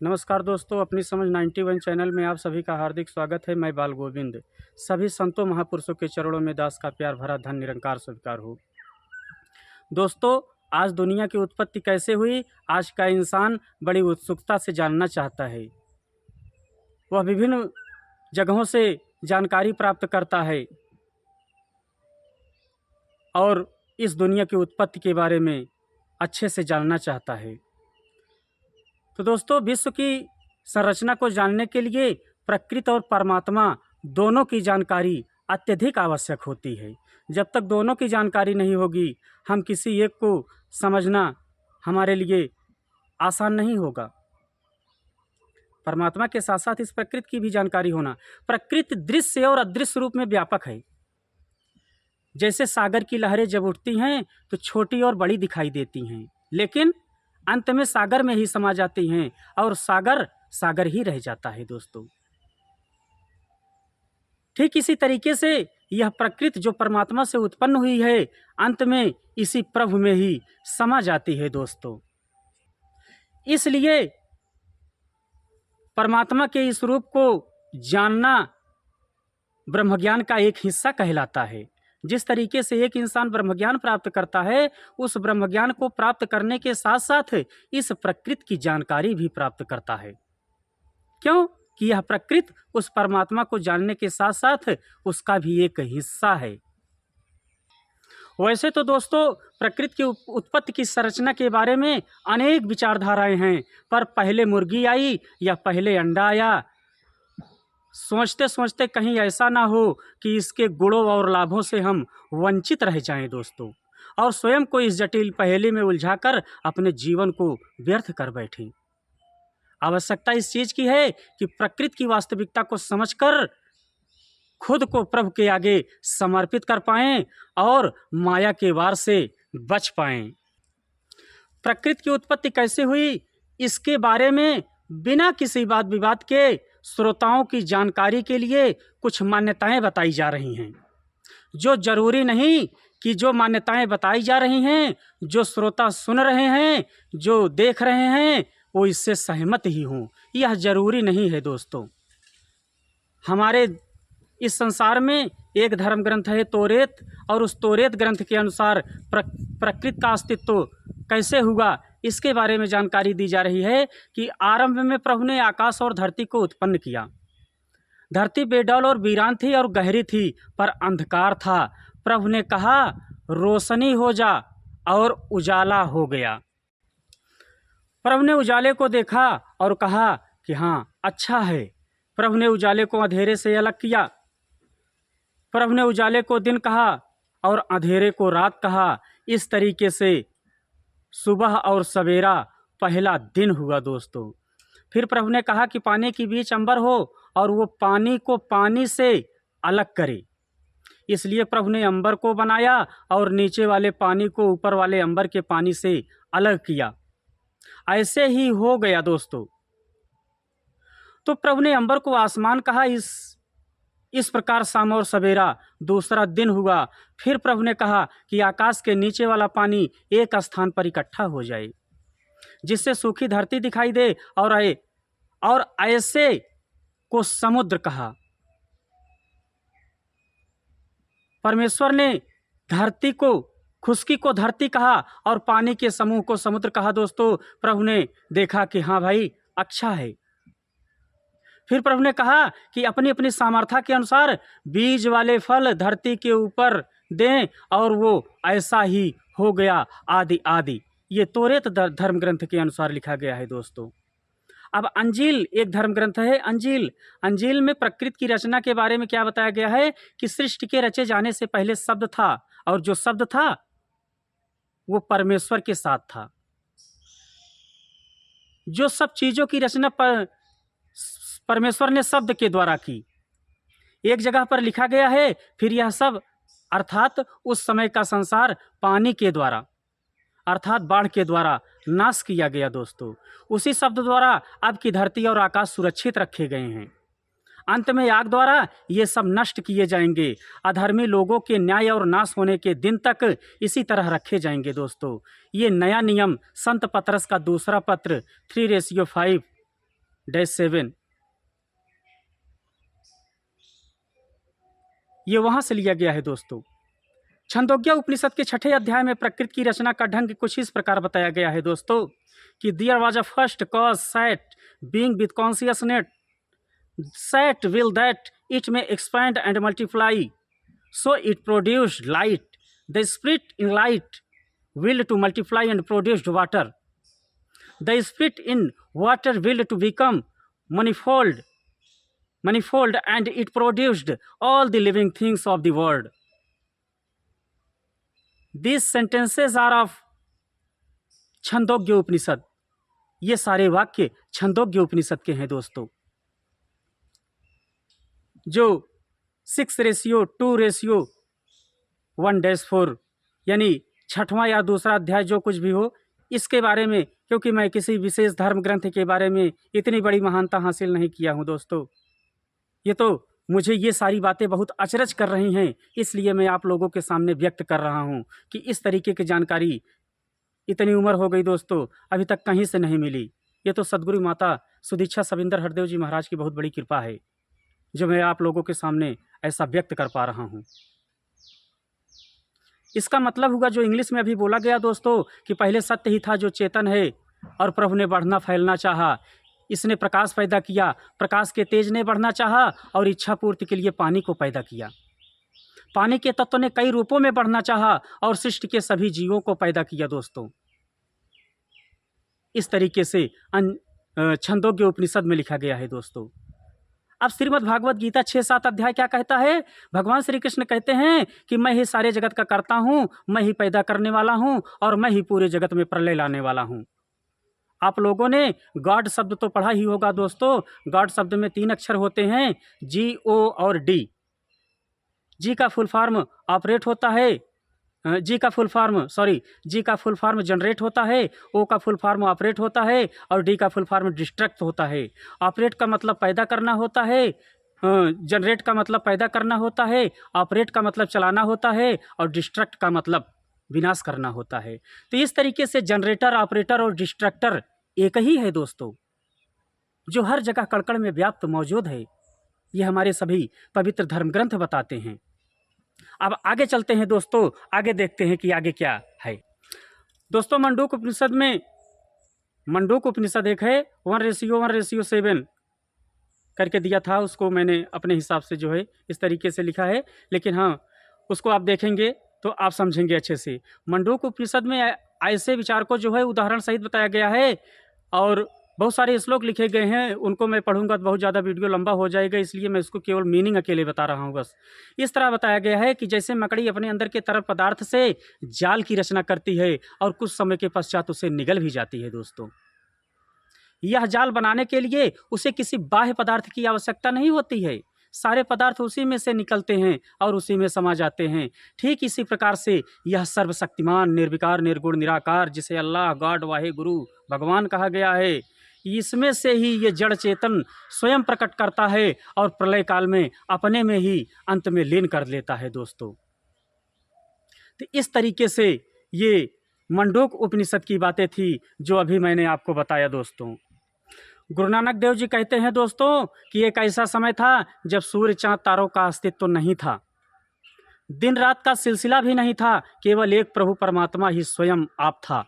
नमस्कार दोस्तों, अपनी समझ 91 चैनल में आप सभी का हार्दिक स्वागत है। मैं बाल गोविंद। सभी संतों महापुरुषों के चरणों में दास का प्यार भरा धन निरंकार स्वीकार हो। दोस्तों, आज दुनिया की उत्पत्ति कैसे हुई, आज का इंसान बड़ी उत्सुकता से जानना चाहता है। वह विभिन्न जगहों से जानकारी प्राप्त करता है और इस दुनिया की उत्पत्ति के बारे में अच्छे से जानना चाहता है। तो दोस्तों, विश्व की संरचना को जानने के लिए प्रकृति और परमात्मा दोनों की जानकारी अत्यधिक आवश्यक होती है। जब तक दोनों की जानकारी नहीं होगी, हम किसी एक को समझना हमारे लिए आसान नहीं होगा। परमात्मा के साथ साथ इस प्रकृति की भी जानकारी होना। प्रकृति दृश्य और अदृश्य रूप में व्यापक है। जैसे सागर की लहरें जब उठती हैं तो छोटी और बड़ी दिखाई देती हैं, लेकिन अंत में सागर में ही समा जाती हैं और सागर सागर ही रह जाता है। दोस्तों, ठीक इसी तरीके से यह प्रकृति जो परमात्मा से उत्पन्न हुई है, अंत में इसी प्रभु में ही समा जाती है। दोस्तों, इसलिए परमात्मा के इस रूप को जानना ब्रह्मज्ञान का एक हिस्सा कहलाता है। जिस तरीके से एक इंसान ब्रह्मज्ञान प्राप्त करता है, उस ब्रह्मज्ञान को प्राप्त करने के साथ साथ इस प्रकृति की जानकारी भी प्राप्त करता है। क्यों कि यह प्रकृति उस परमात्मा को जानने के साथ साथ उसका भी एक हिस्सा है। वैसे तो दोस्तों, प्रकृति की उत्पत्ति की संरचना के बारे में अनेक विचारधाराएं हैं, पर पहले मुर्गी आई या पहले अंडा आया, सोचते सोचते कहीं ऐसा ना हो कि इसके गुणों और लाभों से हम वंचित रह जाएं दोस्तों, और स्वयं को इस जटिल पहेली में उलझाकर अपने जीवन को व्यर्थ कर बैठें। आवश्यकता इस चीज़ की है कि प्रकृति की वास्तविकता को समझकर खुद को प्रभु के आगे समर्पित कर पाएं और माया के वार से बच पाएं। प्रकृति की उत्पत्ति कैसे हुई, इसके बारे में बिना किसी वाद विवाद के श्रोताओं की जानकारी के लिए कुछ मान्यताएं बताई जा रही हैं, जो जरूरी नहीं कि जो मान्यताएं बताई जा रही हैं, जो श्रोता सुन रहे हैं, जो देख रहे हैं, वो इससे सहमत ही हों। यह जरूरी नहीं है। दोस्तों, हमारे इस संसार में एक धर्म ग्रंथ है तोरेत, और उस तोरेत ग्रंथ के अनुसार प्रकृति का अस्तित्व कैसे हुआ, इसके बारे में जानकारी दी जा रही है कि आरंभ में प्रभु ने आकाश और धरती को उत्पन्न किया। धरती बेडौल और वीरान थी और गहरी थी, पर अंधकार था। प्रभु ने कहा, रोशनी हो जा, और उजाला हो गया। प्रभु ने उजाले को देखा और कहा कि हाँ, अच्छा है। प्रभु ने उजाले को अंधेरे से अलग किया। प्रभु ने उजाले को दिन कहा और अंधेरे को रात कहा। इस तरीके से सुबह और सवेरा पहला दिन हुआ। दोस्तों, फिर प्रभु ने कहा कि पानी के बीच अंबर हो और वो पानी को पानी से अलग करे। इसलिए प्रभु ने अंबर को बनाया और नीचे वाले पानी को ऊपर वाले अंबर के पानी से अलग किया। ऐसे ही हो गया। दोस्तों, तो प्रभु ने अंबर को आसमान कहा। इस प्रकार शाम और सवेरा दूसरा दिन हुआ। फिर प्रभु ने कहा कि आकाश के नीचे वाला पानी एक स्थान पर इकट्ठा हो जाए, जिससे सूखी धरती दिखाई दे, और ऐसे को समुद्र कहा। परमेश्वर ने धरती को, खुश्की को धरती कहा और पानी के समूह को समुद्र कहा। दोस्तों, प्रभु ने देखा कि हाँ भाई, अच्छा है। फिर प्रभु ने कहा कि अपनी अपनी सामर्थ्य के अनुसार बीज वाले फल धरती के ऊपर दें, और वो ऐसा ही हो गया। आदि आदि ये तोरेत धर्म ग्रंथ के अनुसार लिखा गया है। दोस्तों, अब अंजील एक धर्म ग्रंथ है। अंजील में प्रकृति की रचना के बारे में क्या बताया गया है कि सृष्टि के रचे जाने से पहले शब्द था, और जो शब्द था वो परमेश्वर के साथ था। जो सब चीज़ों की रचना परमेश्वर ने शब्द के द्वारा की। एक जगह पर लिखा गया है, फिर यह सब अर्थात उस समय का संसार पानी के द्वारा अर्थात बाढ़ के द्वारा नाश किया गया। दोस्तों, उसी शब्द द्वारा अब की धरती और आकाश सुरक्षित रखे गए हैं। अंत में आग द्वारा ये सब नष्ट किए जाएंगे। अधर्मी लोगों के न्याय और नाश होने के दिन तक इसी तरह रखे जाएंगे। दोस्तों, ये नया नियम संत पतरस का दूसरा पत्र 3:5 7 ये वहाँ से लिया गया है दोस्तों। छंदोग्य उपनिषद के 6ठे अध्याय में प्रकृति की रचना का ढंग कुछ इस प्रकार बताया गया है दोस्तों कि there was a first cause sat being with consciousness sat will that it may expand and multiply so it produced light the spirit in light willed to multiply and produced water. The spirit in water willed to become manifold, and it produced all the living things of the world. These sentences are of Chandogya Upanishad. ये सारे वाक्य छंदोग्य उपनिषद के हैं दोस्तों, जो 6:2:1-4 यानी 6वां या दूसरा अध्याय जो कुछ भी हो इसके बारे में, क्योंकि मैं किसी विशेष धर्म ग्रंथ के बारे में इतनी बड़ी महानता हासिल नहीं किया हूँ दोस्तों, ये तो मुझे ये सारी बातें बहुत अचरज कर रही हैं, इसलिए मैं आप लोगों के सामने व्यक्त कर रहा हूँ कि इस तरीके की जानकारी इतनी उम्र हो गई दोस्तों अभी तक कहीं से नहीं मिली। ये तो सदगुरु माता सुदीक्षा सविंदर हरदेव जी महाराज की बहुत बड़ी कृपा है जो मैं आप लोगों के सामने ऐसा व्यक्त कर पा रहा हूँ। इसका मतलब हुआ जो इंग्लिश में अभी बोला गया दोस्तों कि पहले सत्य ही था जो चेतन है और प्रभु ने बढ़ना फैलना चाहा, इसने प्रकाश पैदा किया, प्रकाश के तेज ने बढ़ना चाहा और इच्छा पूर्ति के लिए पानी को पैदा किया। पानी के तत्व ने कई रूपों में बढ़ना चाहा और सृष्टि के सभी जीवों को पैदा किया दोस्तों। इस तरीके से छंदोग्य उपनिषद में लिखा गया है दोस्तों। अब श्रीमद् भागवत गीता 6-7 अध्याय क्या कहता है? भगवान श्री कृष्ण कहते हैं कि मैं ही सारे जगत का कर्ता हूँ, मैं ही पैदा करने वाला हूँ और मैं ही पूरे जगत में प्रलय लाने वाला हूँ। आप लोगों ने गॉड शब्द तो पढ़ा ही होगा दोस्तों। गॉड शब्द में 3 अक्षर होते हैं, G-O और D। जी का फुल फॉर्म ऑपरेट होता है, जी का फुल फॉर्म जनरेट होता है, ओ का फुल फॉर्म ऑपरेट होता है और डी का फुल फॉर्म डिस्ट्रक्ट होता है। ऑपरेट का मतलब पैदा करना होता है, जनरेट का मतलब पैदा करना होता है, ऑपरेट का मतलब चलाना होता है और डिस्ट्रक्ट का मतलब विनाश करना होता है। तो इस तरीके से जनरेटर, ऑपरेटर और डिस्ट्रक्टर एक ही है दोस्तों, जो हर जगह कड़कड़ में व्याप्त मौजूद है। ये हमारे सभी पवित्र धर्म ग्रंथ बताते हैं। अब आगे चलते हैं दोस्तों, आगे देखते हैं कि आगे क्या है दोस्तों। मंडूक उपनिषद में, मंडूक उपनिषद एक है 1:1:7 करके दिया था, उसको मैंने अपने हिसाब से जो है इस तरीके से लिखा है, लेकिन हाँ उसको आप देखेंगे तो आप समझेंगे अच्छे से। मंडूक उपनिषद में ऐसे विचार को जो है उदाहरण सहित बताया गया है और बहुत सारे श्लोक लिखे गए हैं, उनको मैं पढ़ूंगा तो बहुत ज़्यादा वीडियो लंबा हो जाएगा, इसलिए मैं इसको केवल मीनिंग अकेले बता रहा हूँ बस। इस तरह बताया गया है कि जैसे मकड़ी अपने अंदर के तरल पदार्थ से जाल की रचना करती है और कुछ समय के पश्चात उसे निगल भी जाती है दोस्तों। यह जाल बनाने के लिए उसे किसी बाह्य पदार्थ की आवश्यकता नहीं होती है, सारे पदार्थ उसी में से निकलते हैं और उसी में समा जाते हैं। ठीक इसी प्रकार से यह सर्वशक्तिमान, निर्विकार, निर्गुण, निराकार, जिसे अल्लाह, गॉड, वाहे गुरु, भगवान कहा गया है, इसमें से ही ये जड़ चेतन स्वयं प्रकट करता है और प्रलय काल में अपने में ही अंत में लीन कर लेता है दोस्तों। तो इस तरीके से ये मंडूक उपनिषद की बातें थी जो अभी मैंने आपको बताया दोस्तों। गुरु नानक देव जी कहते हैं दोस्तों कि एक ऐसा समय था जब सूर्य, चांद, तारों का अस्तित्व नहीं था, दिन रात का सिलसिला भी नहीं था, केवल एक प्रभु परमात्मा ही स्वयं आप था।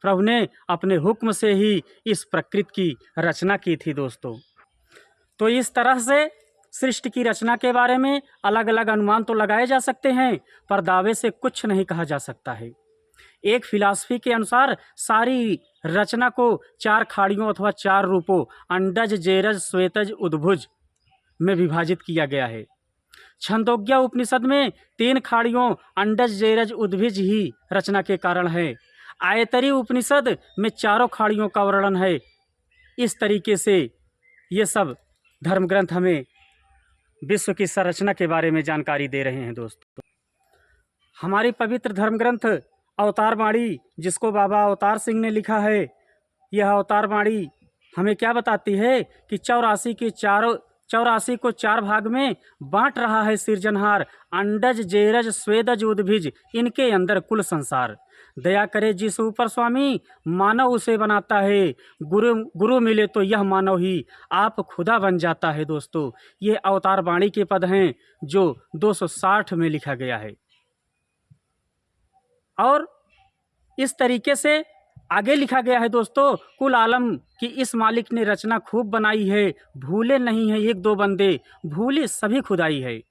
प्रभु ने अपने हुक्म से ही इस प्रकृति की रचना की थी दोस्तों। तो इस तरह से सृष्टि की रचना के बारे में अलग अलग अनुमान तो लगाए जा सकते हैं, पर दावे से कुछ नहीं कहा जा सकता है। एक फिलॉसफी के अनुसार सारी रचना को 4 खाड़ियों अथवा 4 रूपों अंडज, जेरज, श्वेतज, उद्भुज में विभाजित किया गया है। छंदोग्य उपनिषद में 3 खाड़ियों अंडज, जेरज, उद्भिज ही रचना के कारण है। आयतरी उपनिषद में 4 खाड़ियों का वर्णन है। इस तरीके से ये सब धर्म ग्रंथ हमें विश्व की संरचना के बारे में जानकारी दे रहे हैं दोस्तों। हमारी पवित्र धर्म ग्रंथ अवतार वाणी, जिसको बाबा अवतार सिंह ने लिखा है, यह अवतार वाणी हमें क्या बताती है कि 84 को 4 भाग में बांट रहा है सिरजनहार। अंडज, जेरज, स्वेदज, उद्भिज, इनके अंदर कुल संसार। दया करे जिस ऊपर स्वामी, मानव उसे बनाता है। गुरु गुरु मिले तो यह मानव ही आप खुदा बन जाता है। दोस्तों, ये अवतार वाणी के पद हैं जो 260 में लिखा गया है। और इस तरीके से आगे लिखा गया है दोस्तों, कुल आलम की इस मालिक ने रचना खूब बनाई है, भूले नहीं है एक दो बंदे, भूले सभी खुदाई है।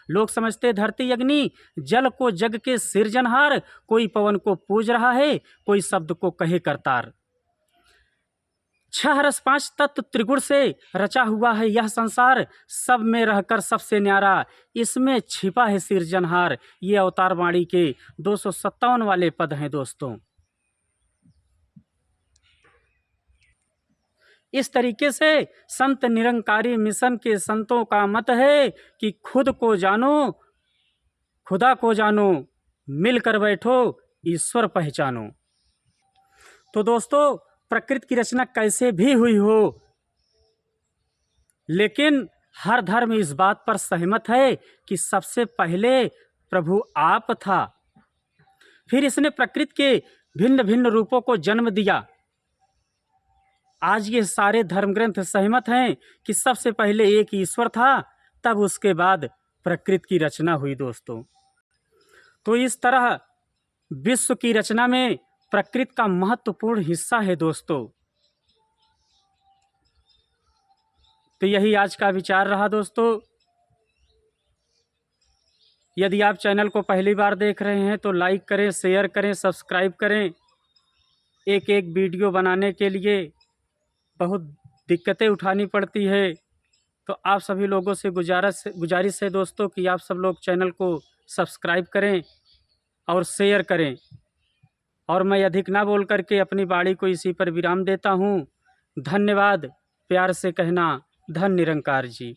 लोग समझते धरती अग्नि जल को जग के सिरजनहार, कोई पवन को पूज रहा है, कोई शब्द को कहे करतार। 6 रस 5 तत्व त्रिगुण से रचा हुआ है यह संसार, सब में रहकर सबसे न्यारा, इसमें छिपा है सिरजनहार। ये अवतार वाणी के 257 वाले पद हैं दोस्तों। इस तरीके से संत निरंकारी मिशन के संतों का मत है कि खुद को जानो, खुदा को जानो, मिलकर बैठो, ईश्वर पहचानो। तो दोस्तों, प्रकृति की रचना कैसे भी हुई हो, लेकिन हर धर्म इस बात पर सहमत है कि सबसे पहले प्रभु आप था, फिर इसने प्रकृति के भिन्न भिन्न रूपों को जन्म दिया। आज ये सारे धर्म ग्रंथ सहमत हैं कि सबसे पहले एक ईश्वर था, तब उसके बाद प्रकृति की रचना हुई दोस्तों। तो इस तरह विश्व की रचना में प्रकृति का महत्वपूर्ण हिस्सा है दोस्तों। तो यही आज का विचार रहा दोस्तों। यदि आप चैनल को पहली बार देख रहे हैं तो लाइक करें, शेयर करें, सब्सक्राइब करें। एक एक वीडियो बनाने के लिए बहुत दिक्कतें उठानी पड़ती है, तो आप सभी लोगों से गुजारिश है दोस्तों कि आप सब लोग चैनल को सब्सक्राइब करें और शेयर करें। और मैं अधिक ना बोल करके अपनी वाणी को इसी पर विराम देता हूँ। धन्यवाद। प्यार से कहना, धन निरंकार जी।